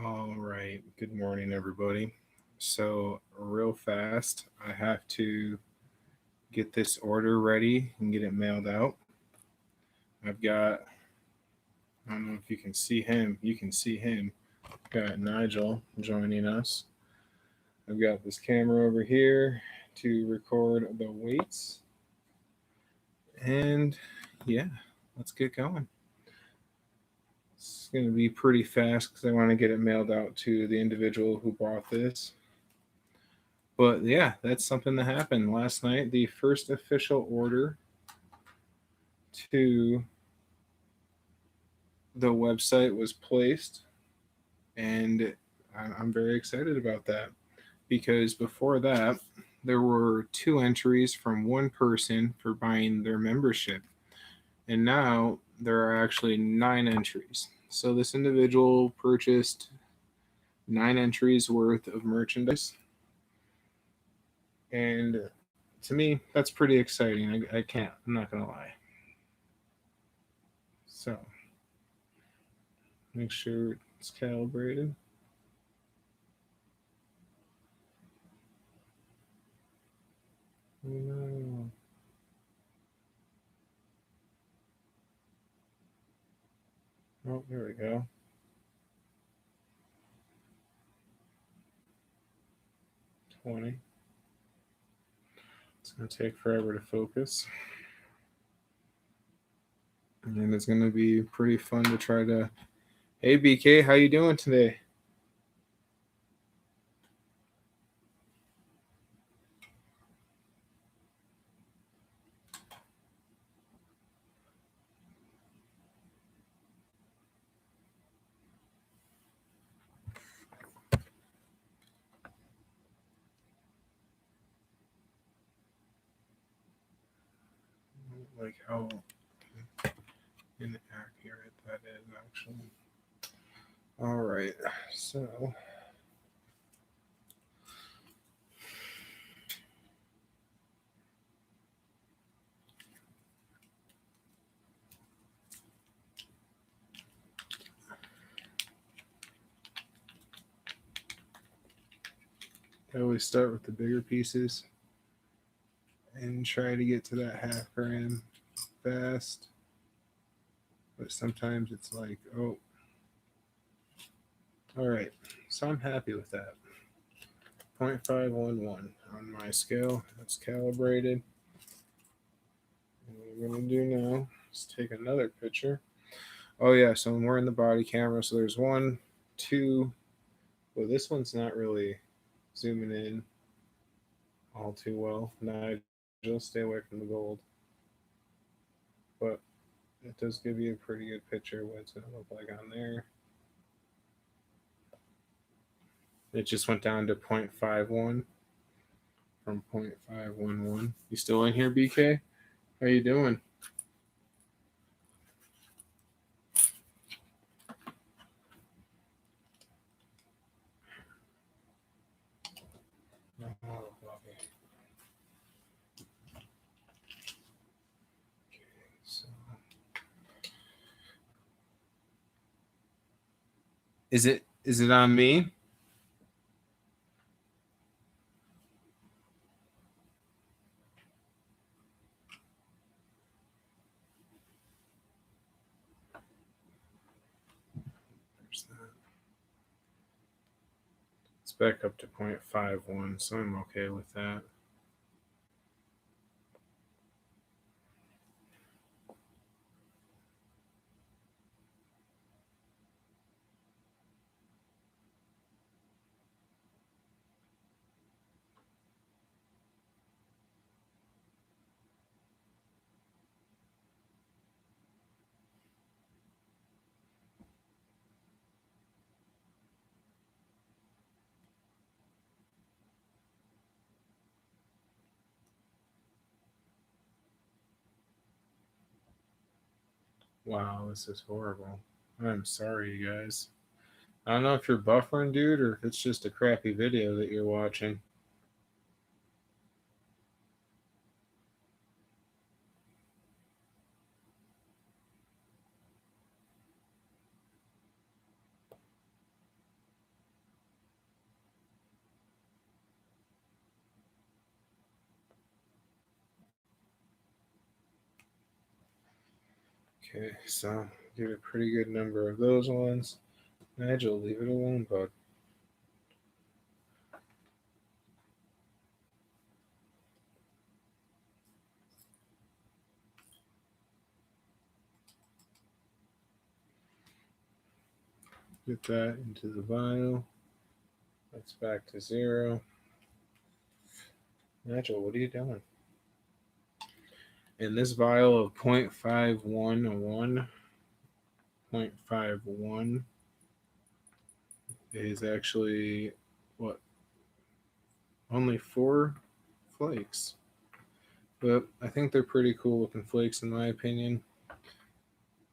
All right. Good morning, everybody. So, real fast, I have to get this order ready and get it mailed out. I've got, I don't know if you can see him. You can see him. Got Nigel joining us. I've got this camera over here to record the weights. And yeah, let's get going. It's going to be pretty fast because I want to get it mailed out to the individual who bought this. But yeah, that's something that happened last night. The first official order to the website was placed, and I'm very excited about that because before that, there were two entries from one person for buying their membership, and now there are actually nine entries. So this individual purchased nine entries worth of merchandise, and to me, that's pretty exciting. I can't, I'm not gonna lie. So make sure it's calibrated. No. Oh, there we go. 20. It's going to take forever to focus. And it's going to be pretty fun to try to... Hey, BK, how you doing today? Like how inaccurate that is, actually. All right, so... I always start with the bigger pieces and try to get to that half gram fast. But sometimes it's like, oh, all right. So I'm happy with that. 0.511 on my scale. That's calibrated. And what I'm going to do now is take another picture. Oh, yeah. So I'm wearing the body camera. So there's one, two. Well, this one's not really zooming in all too well. Nigel, stay away from the gold. But it does give you a pretty good picture of what it's going to look like on there. It just went down to 0.51 from 0.511. You still in here, BK? How you doing? Oh, okay. So is it on me? There's that. It's back up to 0.51, so I'm okay with that. Wow, this is horrible. I'm sorry, you guys. I don't know if you're buffering, dude, or if it's just a crappy video that you're watching. Okay, so get a pretty good number of those ones. Nigel, leave it alone, bud. Get that into the vial. That's back to 0. Nigel, what are you doing? And this vial of 0.511, 0.51 is actually what? Only 4 flakes. But I think they're pretty cool looking flakes in my opinion.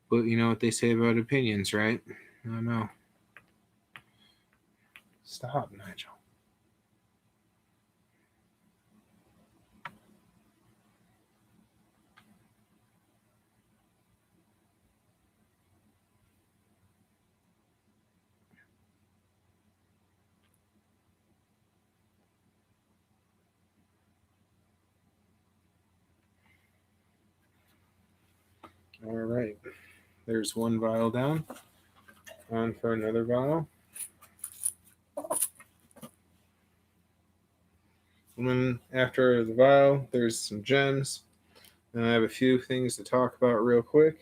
But you know what they say about opinions, right? I don't know. Stop, Nigel. All right. There's one vial down. On for another vial. And then after the vial, there's some gems. And I have a few things to talk about real quick.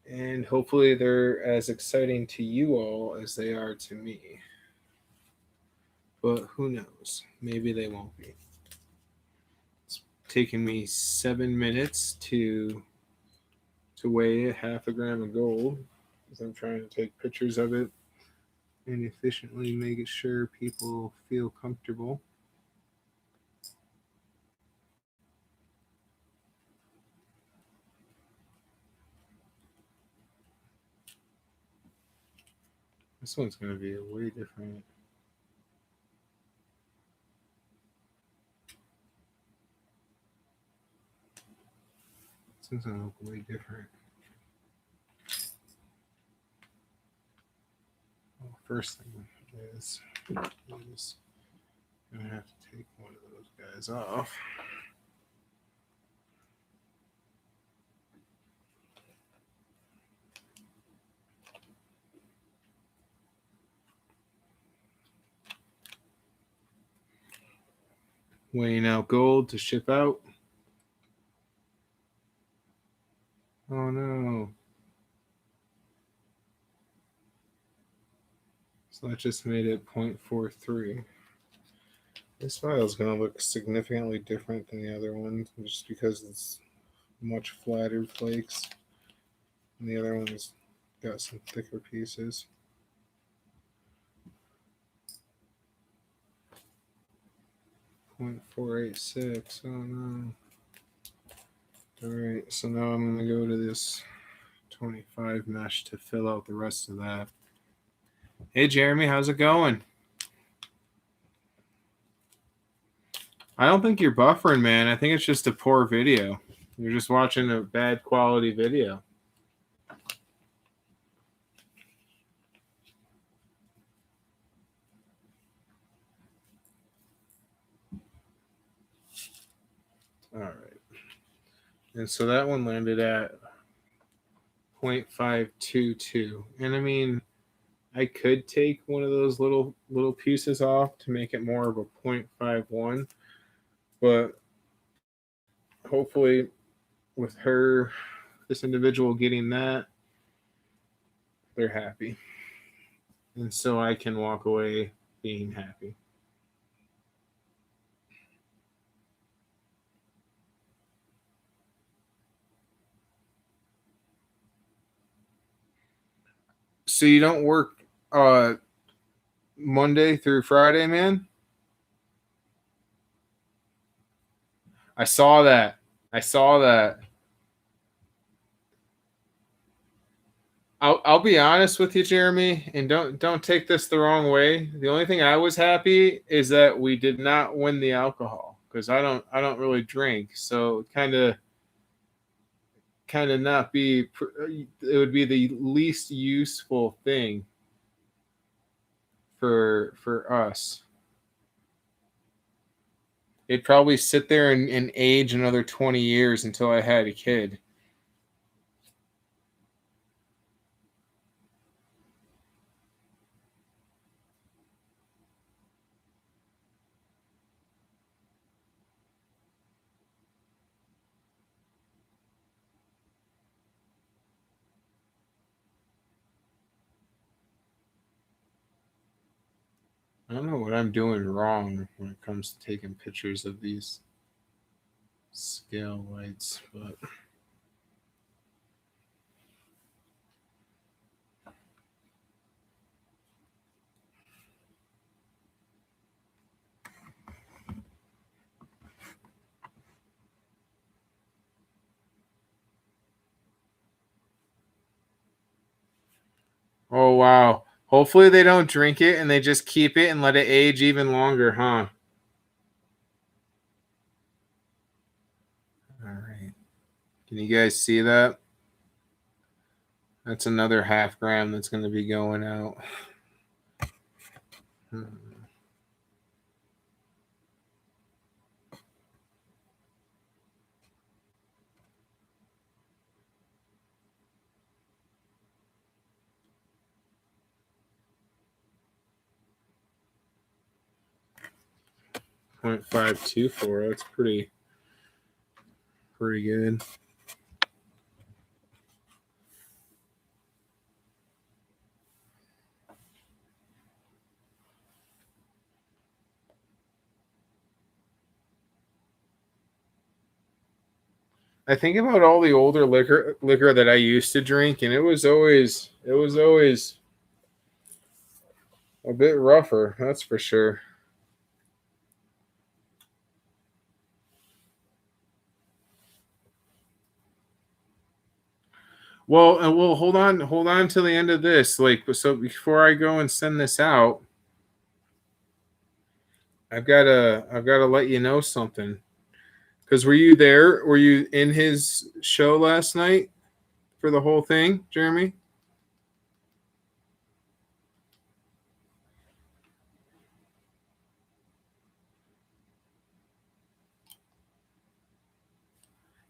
And hopefully they're as exciting to you all as they are to me. But who knows? Maybe they won't be. It's taken me 7 minutes to weigh half a gram of gold because I'm trying to take pictures of it and efficiently make it sure people feel comfortable. This one's going to be a way different. This one's going to look way different. Well, first thing is I'm going to have to take one of those guys off. Weighing out gold to ship out. Oh no. So that just made it 0.43. This file is going to look significantly different than the other one just because it's much flatter flakes. And the other one's got some thicker pieces. 0.486. Oh no. Alright, so now I'm going to go to this 25 mesh to fill out the rest of that. Hey Jeremy, how's it going? I don't think you're buffering, man. I think it's just a poor video. You're just watching a bad quality video. All right. And so that one landed at 0.522. And I mean, I could take one of those little pieces off to make it more of a 0.51. But hopefully with this individual getting that, they're happy. And so I can walk away being happy. So you don't work Monday through Friday, man? I saw that. I'll be honest with you, Jeremy, and don't take this the wrong way. The only thing I was happy is that we did not win the alcohol because I don't really drink, so kind of not be. It would be the least useful thing for us. It'd probably sit there and age another 20 years until I had a kid. don't know what I'm doing wrong when it comes to taking pictures of these scale lights, but 'Oh wow. Hopefully they don't drink it and they just keep it and let it age even longer, huh? All right. Can you guys see that? That's another half gram that's going to be going out. 0.524. That's pretty good. I think about all the older liquor that I used to drink, and it was always a bit rougher, that's for sure. Well, hold on till the end of this. Like, so before I go and send this out, I've gotta let you know something. Because were you there? Were you in his show last night for the whole thing, Jeremy?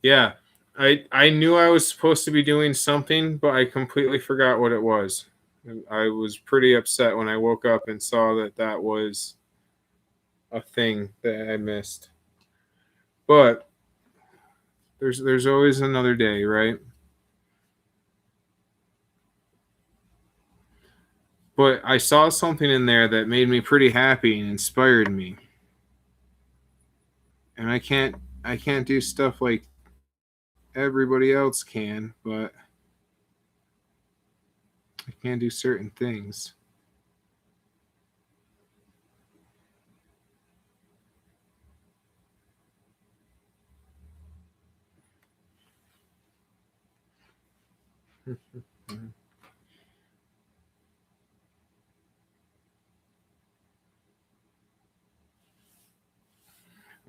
Yeah. I knew I was supposed to be doing something, but I completely forgot what it was. I was pretty upset when I woke up and saw that was a thing that I missed. But there's always another day, right? But I saw something in there that made me pretty happy and inspired me. And I can't do stuff like everybody else can, but I can do certain things.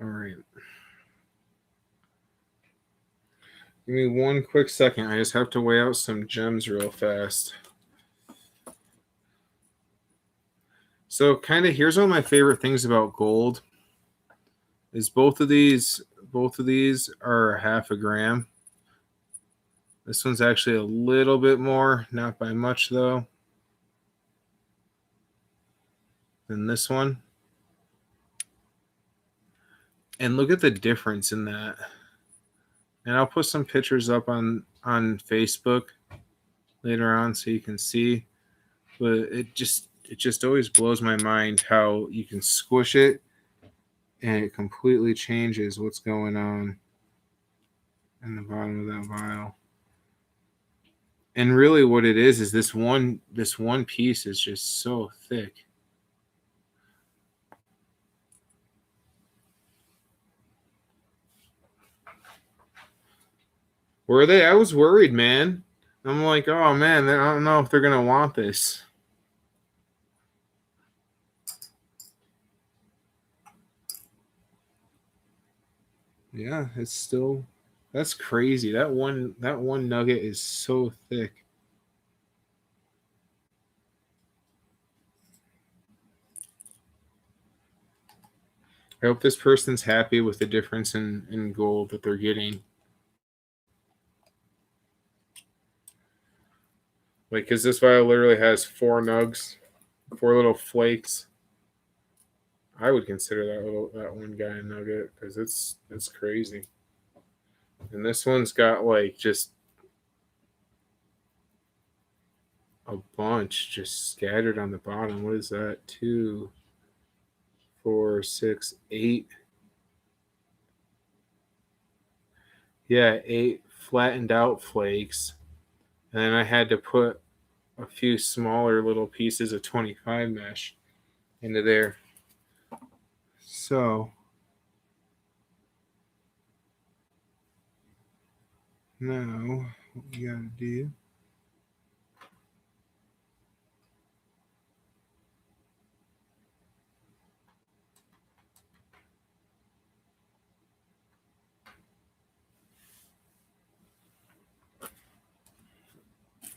All right. Give me one quick second. I just have to weigh out some gems real fast. So, kind of here's one of my favorite things about gold is both of these are half a gram. This one's actually a little bit more, not by much though, than this one. And look at the difference in that. And I'll put some pictures up on Facebook later on so you can see. But it just always blows my mind how you can squish it and it completely changes what's going on in the bottom of that vial. And really what it is this one piece is just so thick. Were they? I was worried, man. I'm like, oh man, I don't know if they're gonna want this. Yeah, it's still that's crazy. That one nugget is so thick. I hope this person's happy with the difference in gold that they're getting. Like, because this vial literally has four nugs, four little flakes. I would consider that one guy a nugget because it's crazy. And this one's got like just a bunch just scattered on the bottom. What is that? Two. 4, 6, 8. Yeah, 8 flattened out flakes. And then I had to put a few smaller little pieces of 25 mesh into there. So now what we gotta do,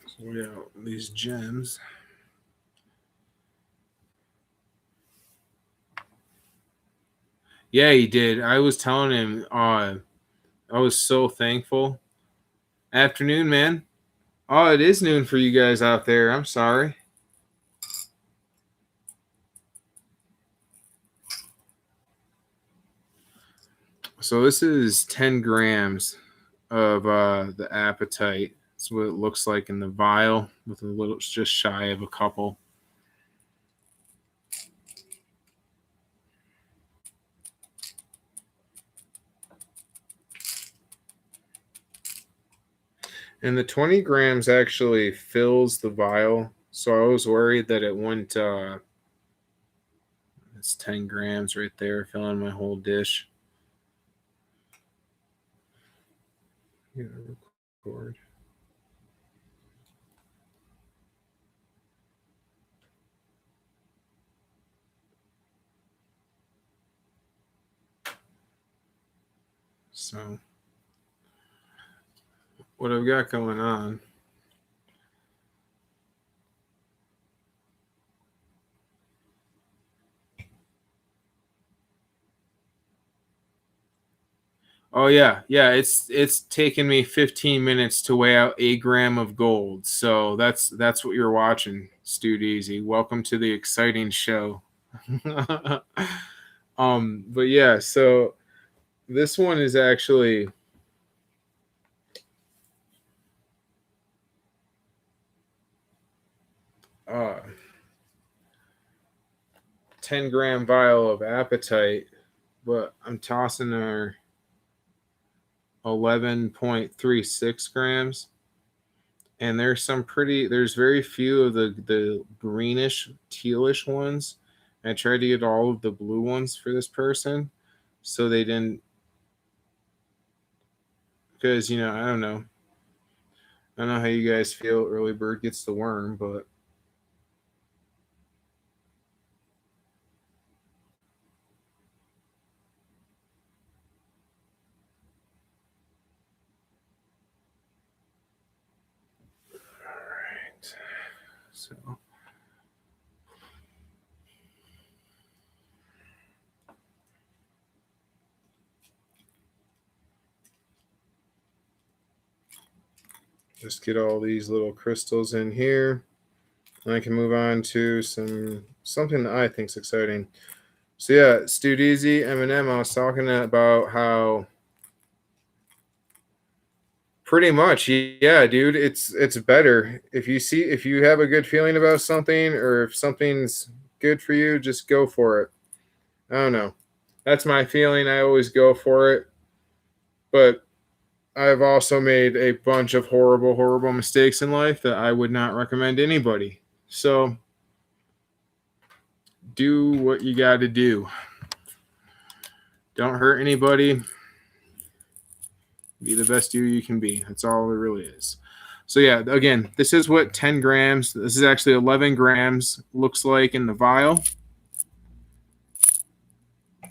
so we got these gems. Yeah, he did. I was telling him, I was so thankful. Afternoon, man. Oh, it is noon for you guys out there. I'm sorry. So this is 10 grams of the apatite. That's what it looks like in the vial, with a little, just shy of a couple. And the 20 grams actually fills the vial. So I was worried that it wouldn't. It's 10 grams right there, filling my whole dish. Yeah, record. So what I've got going on. Oh yeah, yeah. It's taken me 15 minutes to weigh out a gram of gold. So that's what you're watching, Stewed Easy. Welcome to the exciting show. But yeah, so this one is actually 10-gram vial of apatite, but I'm tossing her 11.36 grams. And there's very few of the greenish, tealish ones. I tried to get all of the blue ones for this person, so they didn't, because, I don't know. I don't know how you guys feel. Early bird gets the worm, but all right. So just get all these little crystals in here. And I can move on to something that I think is exciting. So yeah, Stewed Easy, Eminem. I was talking about how pretty much, yeah, dude. It's better if you have a good feeling about something, or if something's good for you, just go for it. I don't know. That's my feeling. I always go for it, but I've also made a bunch of horrible, horrible mistakes in life that I would not recommend anybody. So do what you got to do. Don't hurt anybody. Be the best you can be. That's all it really is. So yeah, again, this is what 10 grams. This is actually 11 grams looks like in the vial.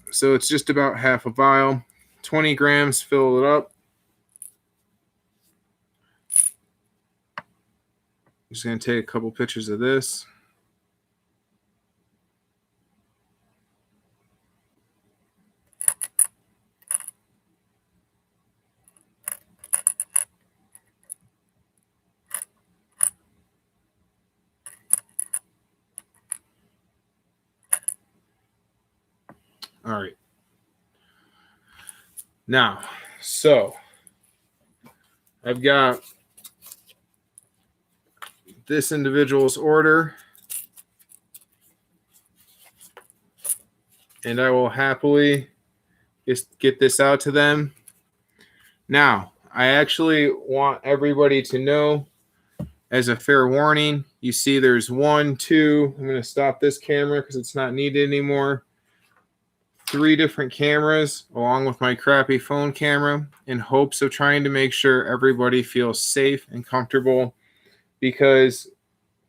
So it's just about half a vial. 20 grams, fill it up. I'm just going to take a couple pictures of this. All right. Now, so I've got this individual's order. and I will happily just get this out to them. Now, I actually want everybody to know, as a fair warning, you see there's 1, 2, I'm going to stop this camera because it's not needed anymore. 3 different cameras along with my crappy phone camera in hopes of trying to make sure everybody feels safe and comfortable, because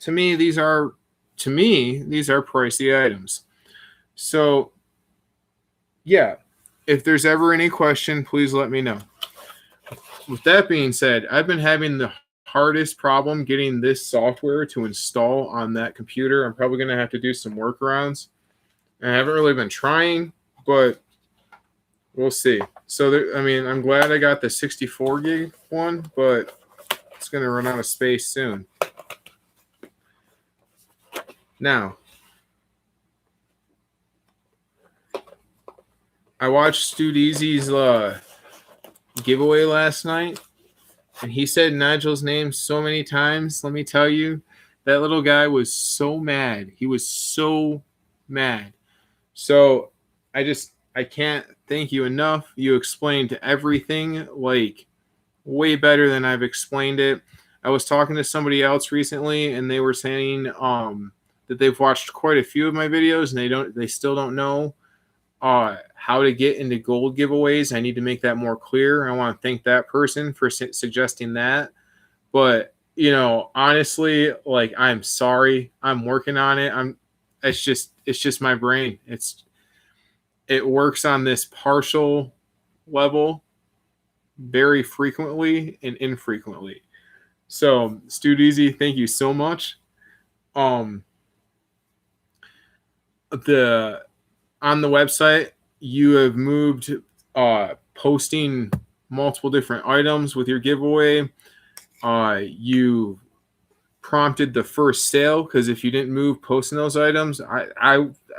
to me these are pricey items. So yeah, if there's ever any question, please let me know. With that being said, I've been having the hardest problem getting this software to install on that computer. I'm probably going to have to do some workarounds. I haven't really been trying, but we'll see. So, I'm glad I got the 64 gig one, but it's going to run out of space soon. Now, I watched Stu Deasy's giveaway last night, and he said Nigel's name so many times. Let me tell you, that little guy was so mad. He was so mad. So I can't thank you enough. You explained everything like way better than I've explained it. I was talking to somebody else recently, and they were saying that they've watched quite a few of my videos, and they still don't know how to get into gold giveaways. I need to make that more clear. I want to thank that person for suggesting that. But honestly, like, I'm sorry. I'm working on it. It's just my brain. It works on this partial level very frequently and infrequently. So, Stu Deasy, thank you so much. On the website, you have moved posting multiple different items with your giveaway. You prompted the first sale, because if you didn't move posting those items,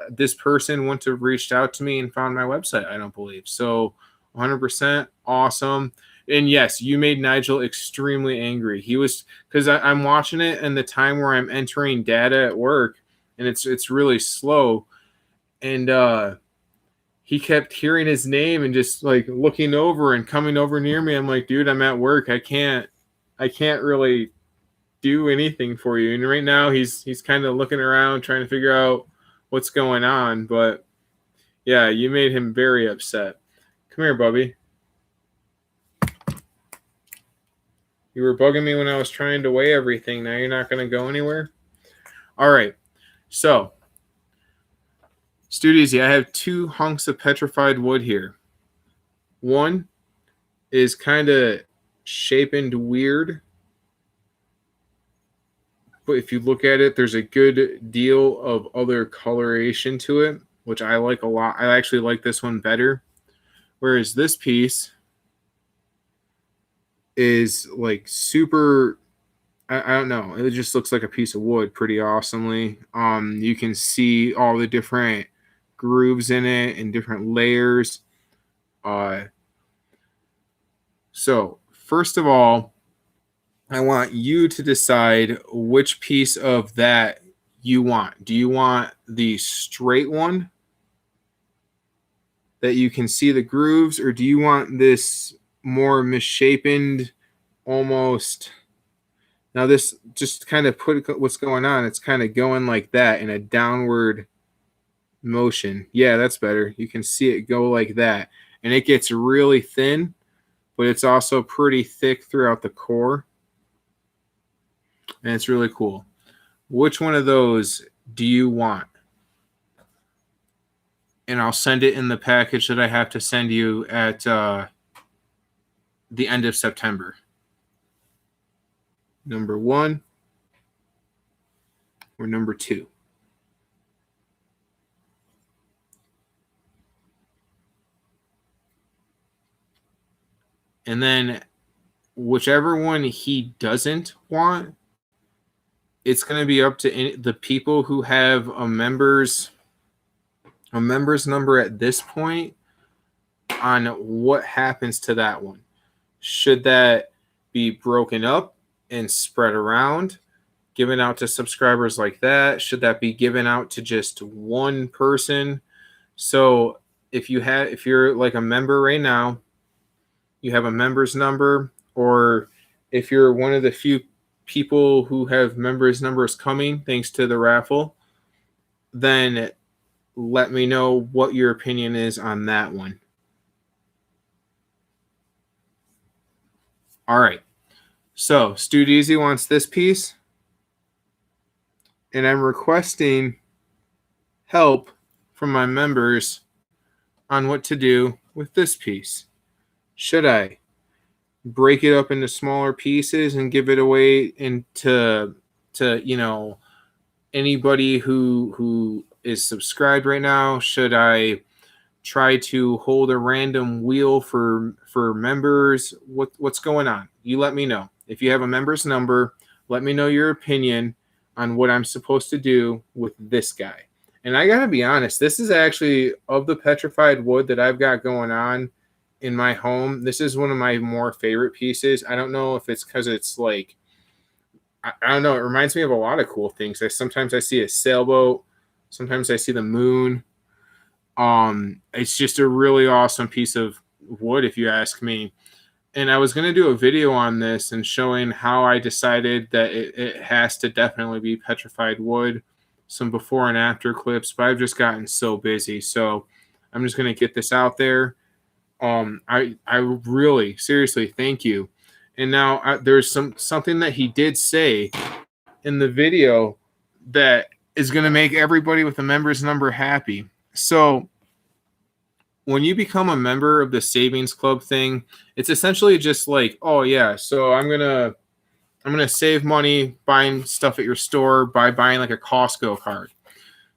this person wouldn't have reached out to me and found my website, I don't believe. So 100% awesome. And yes, you made Nigel extremely angry. He was, because I'm watching it in the time where I'm entering data at work, and it's really slow. And he kept hearing his name and just like looking over and coming over near me. I'm like, dude, I'm at work. I can't really do anything for you. And right now he's kind of looking around trying to figure out what's going on. But yeah, you made him very upset. Come here, Bubby. You were bugging me when I was trying to weigh everything. Now you're not going to go anywhere? All right. So, Stu Deasy, I have 2 hunks of petrified wood here. One is kind of shaped weird, but if you look at it, there's a good deal of other coloration to it, which I like a lot. I actually like this one better. Whereas this piece is like super, I don't know. It just looks like a piece of wood pretty awesomely. You can see all the different grooves in it and different layers. So first of all, I want you to decide which piece of that you want. Do you want the straight one that you can see the grooves, or do you want this more misshapen, almost? Now this just kind of put what's going on. It's kind of going like that in a downward motion. Yeah, that's better. You can see it go like that, and it gets really thin, but it's also pretty thick throughout the core. And it's really cool. Which one of those do you want? And I'll send it in the package that I have to send you at the end of September. Number 1 or number 2? And then whichever one he doesn't want, it's going to be up to the people who have a member's number at this point on what happens to that one. Should that be broken up and spread around, given out to subscribers like that? Should that be given out to just one person? So if you're like a member right now, you have a member's number, or if you're one of the few people who have members numbers coming thanks to the raffle, then let me know what your opinion is on that one. All right. So Stu Deasy wants this piece, and I'm requesting help from my members on what to do with this piece. Should I break it up into smaller pieces and give it away into anybody who is subscribed right now? Should I try to hold a random wheel for members? What's going on? You let me know. If you have a member's number, let me know your opinion on what I'm supposed to do with this guy. And I gotta be honest, this is actually, of the petrified wood that I've got going on in my home, this is one of my more favorite pieces. I don't know if it's because it's like, I don't know, it reminds me of a lot of cool things. Sometimes I see a sailboat, sometimes I see the moon. It's just a really awesome piece of wood, if you ask me. And I was going to do a video on this and showing how I decided that it has to definitely be petrified wood, some before and after clips, but I've just gotten so busy. So I'm just going to get this out there. I really, seriously, thank you. And now there's something that he did say in the video that is going to make everybody with a member's number happy. So when you become a member of the savings club thing, it's essentially just like, oh yeah, so I'm gonna save money buying stuff at your store by buying like a Costco card.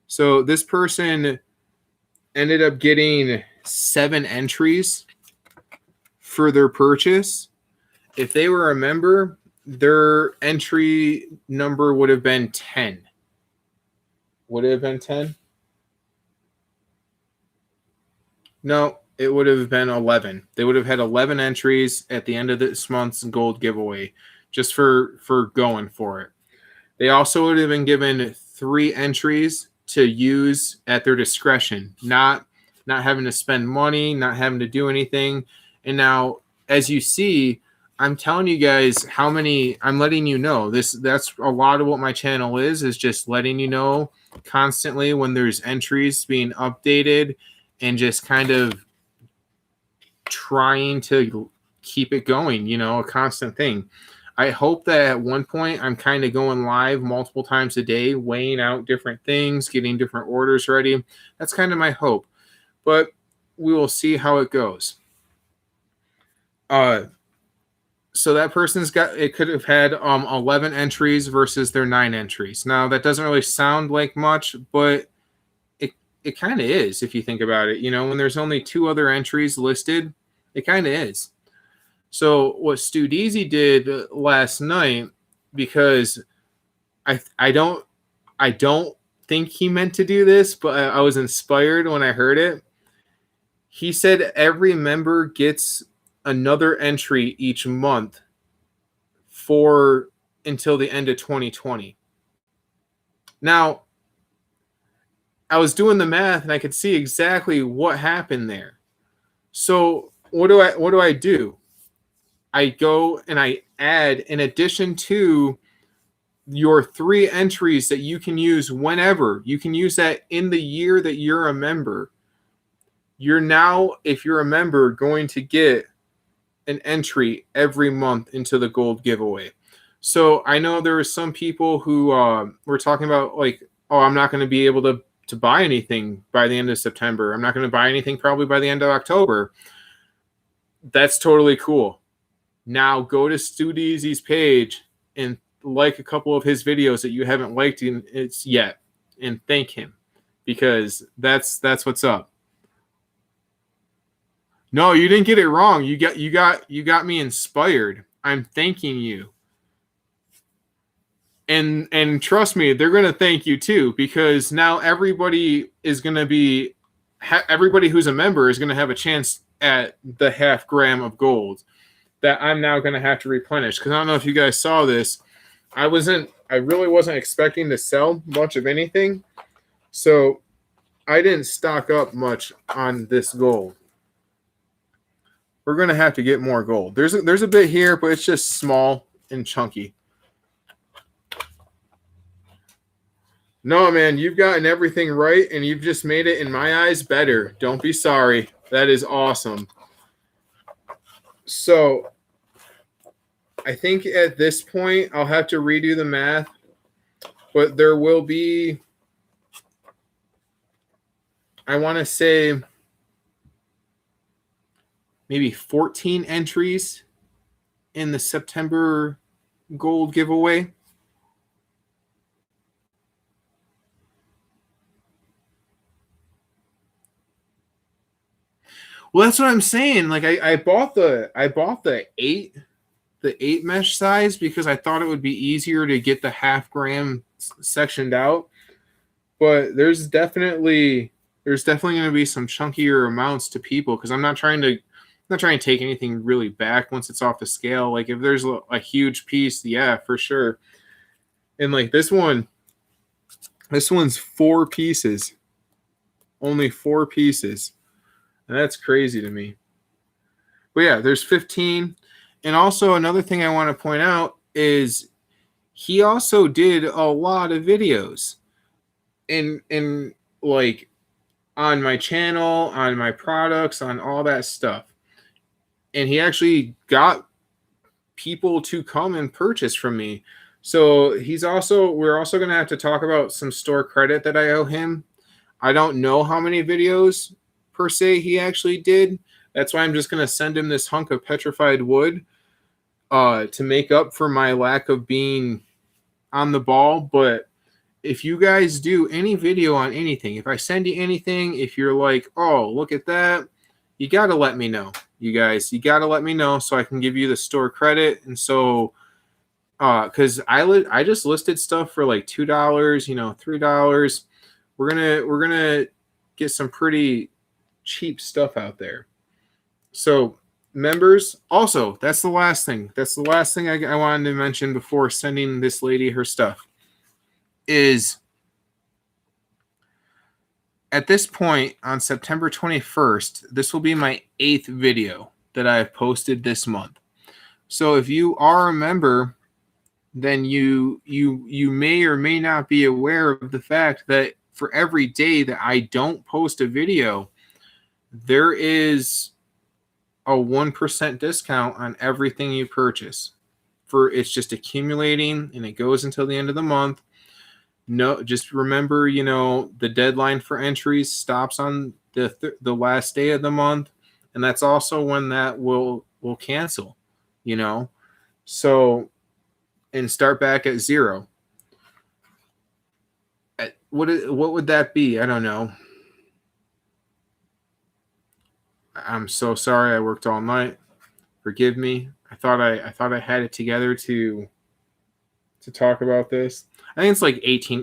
So this person ended up getting 7 entries for their purchase. If they were a member, their entry number would have been 10. Would it have been 10? No, it would have been 11. They would have had 11 entries at the end of this month's gold giveaway, just for going for it. They also would have been given 3 entries to use at their discretion, not having to spend money, not having to do anything. And now, as you see, I'm telling you guys how many, I'm letting you know. That's a lot of what my channel is just letting you know constantly when there's entries being updated, and just kind of trying to keep it going, a constant thing. I hope that at one point I'm kind of going live multiple times a day, weighing out different things, getting different orders ready. That's kind of my hope, but we will see how it goes. So that person's it could have had 11 entries versus their 9 entries. Now that doesn't really sound like much, but it kind of is if you think about it. When there's only 2 other entries listed, it kind of is. So what Stu Deasy did last night, because I don't think he meant to do this, but I was inspired when I heard it. He said every member gets another entry each month until the end of 2020. Now, I was doing the math and I could see exactly what happened there. So what do I do? I go and I add, in addition to your 3 entries that you can use whenever, you can use that in the year that you're a member. You're now, if you're a member, going to get an entry every month into the gold giveaway. So I know there are some people who were talking about like, oh, I'm not going to be able to buy anything by the end of September. I'm not going to buy anything probably by the end of October. That's totally cool. Now go to Stu Deasy's page and like a couple of his videos that you haven't liked yet, and thank him, because that's what's up. No, you didn't get it wrong. You got me inspired. I'm thanking you. And trust me, they're going to thank you too, because now everybody is going to be, everybody who's a member is going to have a chance at the half gram of gold that I'm now going to have to replenish. Because I don't know if you guys saw this. I really wasn't expecting to sell much of anything. So I didn't stock up much on this gold. We're gonna have to get more gold. There's a bit here, but it's just small and chunky. No, man, you've gotten everything right, and you've just made it, in my eyes, better. Don't be sorry. That is awesome. So I think at this point, I'll have to redo the math, but there will be, I want to say, maybe 14 entries in the September gold giveaway. Well, that's what I'm saying. Like I bought the 8 mesh size because I thought it would be easier to get the half gram sectioned out. But there's definitely going to be some chunkier amounts to people because I'm not trying to take anything really back once it's off the scale. Like if there's a huge piece, yeah, for sure. And like this one's 4 pieces. Only 4 pieces. And that's crazy to me. But yeah, there's 15. And also another thing I want to point out is he also did a lot of videos in like on my channel, on my products, on all that stuff. And he actually got people to come and purchase from me. So we're also going to have to talk about some store credit that I owe him. I don't know how many videos per se he actually did. That's why I'm just going to send him this hunk of petrified wood to make up for my lack of being on the ball. But if you guys do any video on anything, if I send you anything, if you're like, oh, look at that, you got to let me know. You guys, you got to let me know so I can give you the store credit. And so, because I just listed stuff for like $2, $3. We're gonna get some pretty cheap stuff out there. So members, also, that's the last thing. That's the last thing I wanted to mention before sending this lady her stuff is at this point on September 21st, this will be my 8th video that I have posted this month. So if you are a member, then you may or may not be aware of the fact that for every day that I don't post a video, there is a 1% discount on everything you purchase. It's just accumulating and it goes until the end of the month. No, just remember, the deadline for entries stops on the last day of the month, and that's also when that will cancel, So, and start back at 0. What would that be? I don't know. I'm so sorry. I worked all night. Forgive me. I thought I had it together to talk about this. I think it's like 18. I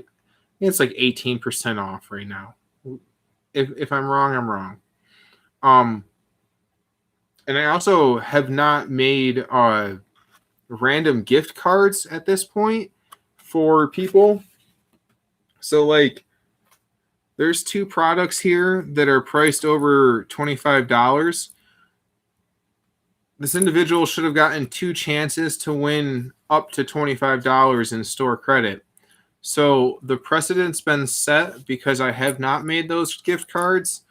think it's like 18% off right now. If I'm wrong, I'm wrong. And I also have not made random gift cards at this point for people. So like, there's 2 products here that are priced over $25. This individual should have gotten 2 chances to win up to $25 in store credit. So the precedent's been set because I have not made those gift cards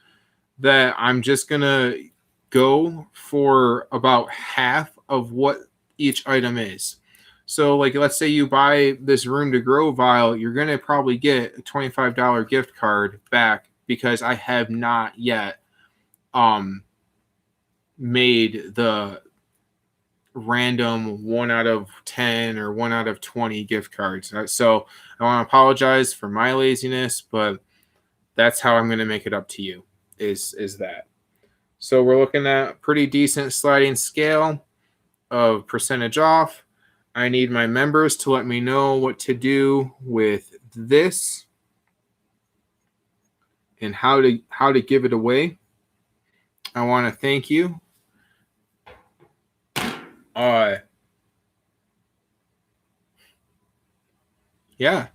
that I'm just going to go for about half of what each item is. So like, let's say you buy this Room to Grow vial, you're going to probably get a $25 gift card back because I have not yet made the random 1 out of 10 or 1 out of 20 gift cards. So I want to apologize for my laziness, but that's how I'm going to make it up to you is that. So we're looking at pretty decent sliding scale of percentage off. I need my members to let me know what to do with this and how to give it away. I want to thank you. Yeah.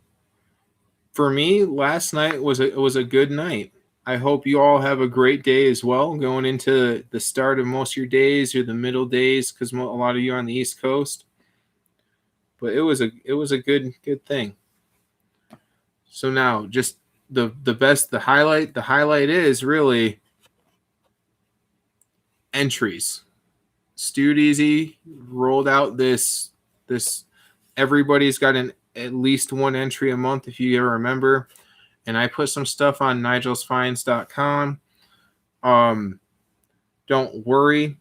For me, last night was a good night. I hope you all have a great day as well, going into the start of most of your days or the middle days, because a lot of you are on the East Coast. But it was a good thing. So now, just the highlight is really entries. Stewed Easy rolled out this everybody's got at least one entry a month, if you remember. And I put some stuff on nigelsfinds.com. Don't worry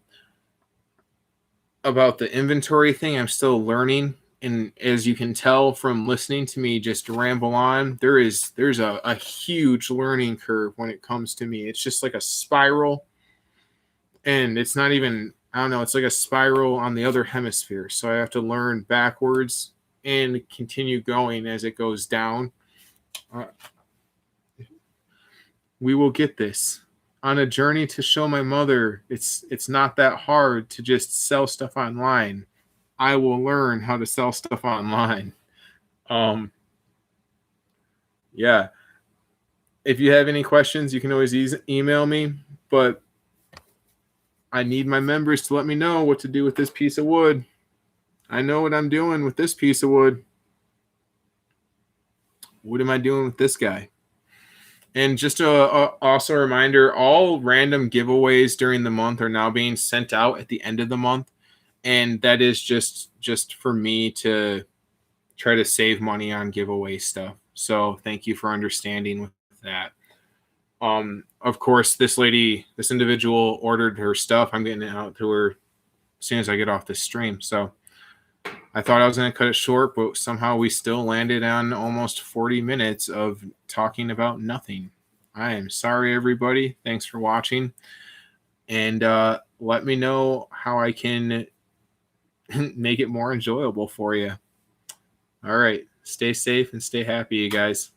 about the inventory thing. I'm still learning. And as you can tell from listening to me just ramble on, there's a huge learning curve when it comes to me. It's just like a spiral. And it's not even, I don't know, it's like a spiral on the other hemisphere. So I have to learn backwards and continue going as it goes down. We will get this. On a journey to show my mother it's not that hard to just sell stuff online. I will learn how to sell stuff online. Yeah. If you have any questions, you can always email me, but I need my members to let me know what to do with this piece of wood. I know what I'm doing with this piece of wood. What am I doing with this guy? And just also a reminder, all random giveaways during the month are now being sent out at the end of the month. And that is just for me to try to save money on giveaway stuff. So thank you for understanding with that. Of course, this individual ordered her stuff. I'm getting it out to her as soon as I get off this stream. So I thought I was going to cut it short, but somehow we still landed on almost 40 minutes of talking about nothing. I am sorry, everybody. Thanks for watching. And let me know how I can make it more enjoyable for you. All right. Stay safe and stay happy, you guys.